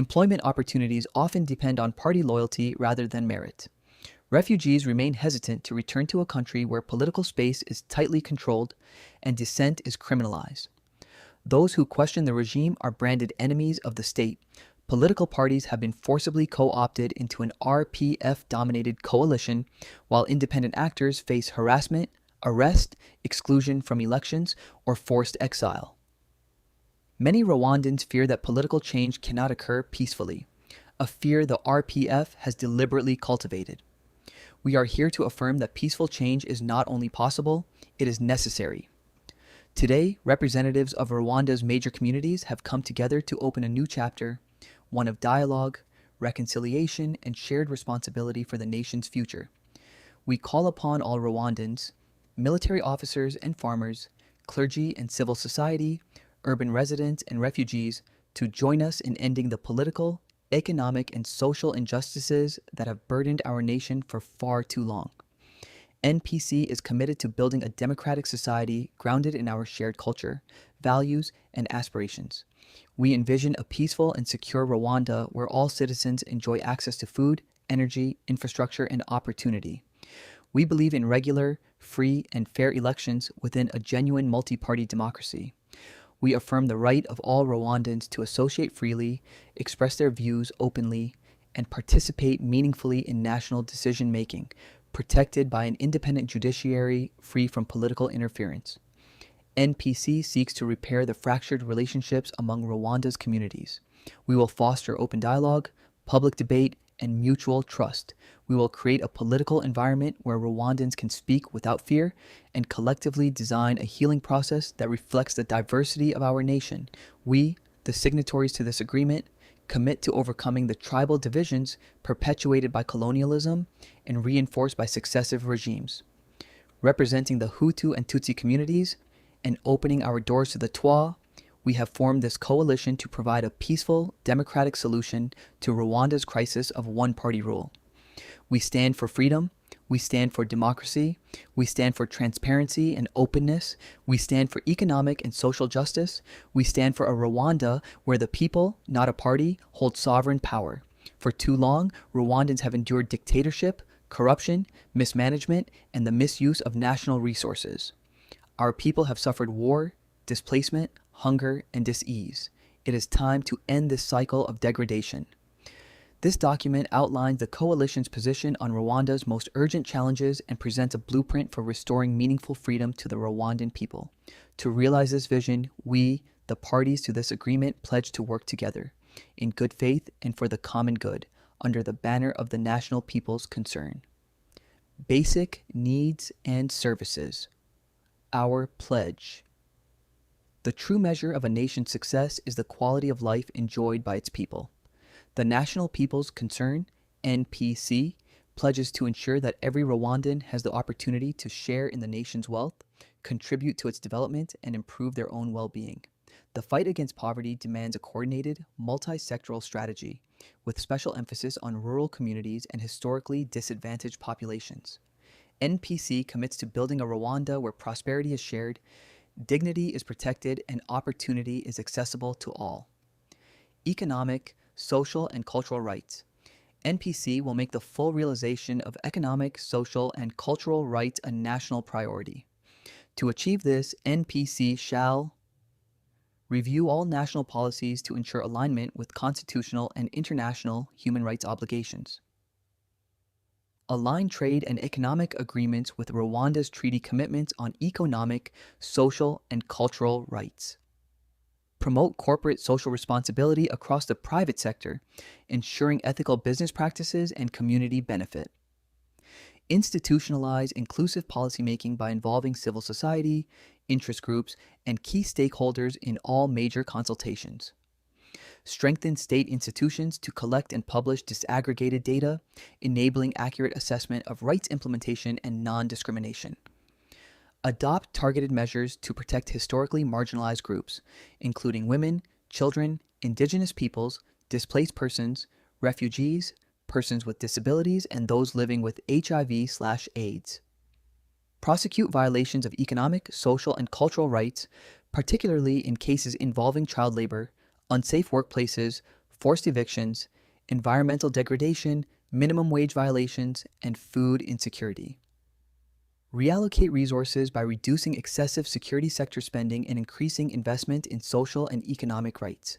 Employment opportunities often depend on party loyalty rather than merit. Refugees remain hesitant to return to a country where political space is tightly controlled and dissent is criminalized. Those who question the regime are branded enemies of the state. Political parties have been forcibly co-opted into an RPF-dominated coalition, while independent actors face harassment, arrest, exclusion from elections, or forced exile. Many Rwandans fear that political change cannot occur peacefully, a fear the RPF has deliberately cultivated. We are here to affirm that peaceful change is not only possible, it is necessary. Today, representatives of Rwanda's major communities have come together to open a new chapter, one of dialogue, reconciliation, and shared responsibility for the nation's future. We call upon all Rwandans, military officers and farmers, clergy and civil society, urban residents and refugees, to join us in ending the political, economic, and social injustices that have burdened our nation for far too long. NPC is committed to building a democratic society grounded in our shared culture, values, and aspirations. We envision a peaceful and secure Rwanda where all citizens enjoy access to food, energy, infrastructure, and opportunity. We believe in regular, free, and fair elections within a genuine multi-party democracy. We affirm the right of all Rwandans to associate freely, express their views openly, and participate meaningfully in national decision-making, protected by an independent judiciary free from political interference. NPC seeks to repair the fractured relationships among Rwanda's communities. We will foster open dialogue, public debate, and mutual trust. We will create a political environment where Rwandans can speak without fear and collectively design a healing process that reflects the diversity of our nation. We, the signatories to this agreement, commit to overcoming the tribal divisions perpetuated by colonialism and reinforced by successive regimes. Representing the Hutu and Tutsi communities and opening our doors to the Twa, we have formed this coalition to provide a peaceful, democratic solution to Rwanda's crisis of one-party rule. We stand for freedom. We stand for democracy. We stand for transparency and openness. We stand for economic and social justice. We stand for a Rwanda where the people, not a party, hold sovereign power. For too long, Rwandans have endured dictatorship, corruption, mismanagement, and the misuse of national resources. Our people have suffered war, displacement, hunger, and dis-ease. It is time to end this cycle of degradation. This document outlines the coalition's position on Rwanda's most urgent challenges and presents a blueprint for restoring meaningful freedom to the Rwandan people. To realize this vision, we, the parties to this agreement, pledge to work together, in good faith and for the common good, under the banner of the national people's concern. Basic needs and services. Our pledge. The true measure of a nation's success is the quality of life enjoyed by its people. The National People's Concern, NPC, pledges to ensure that every Rwandan has the opportunity to share in the nation's wealth, contribute to its development, and improve their own well-being. The fight against poverty demands a coordinated, multi-sectoral strategy, with special emphasis on rural communities and historically disadvantaged populations. NPC commits to building a Rwanda where prosperity is shared, dignity is protected, and opportunity is accessible to all. Economic, social, and cultural rights. NPC will make the full realization of economic, social, and cultural rights a national priority. To achieve this, NPC shall review all national policies to ensure alignment with constitutional and international human rights obligations. Align trade and economic agreements with Rwanda's treaty commitments on economic, social, and cultural rights. Promote corporate social responsibility across the private sector, ensuring ethical business practices and community benefit. Institutionalize inclusive policymaking by involving civil society, interest groups, and key stakeholders in all major consultations. Strengthen state institutions to collect and publish disaggregated data, enabling accurate assessment of rights implementation and non-discrimination. Adopt targeted measures to protect historically marginalized groups, including women, children, indigenous peoples, displaced persons, refugees, persons with disabilities, and those living with HIV/AIDS. Prosecute violations of economic, social, and cultural rights, particularly in cases involving child labor, unsafe workplaces, forced evictions, environmental degradation, minimum wage violations, and food insecurity. Reallocate resources by reducing excessive security sector spending and increasing investment in social and economic rights.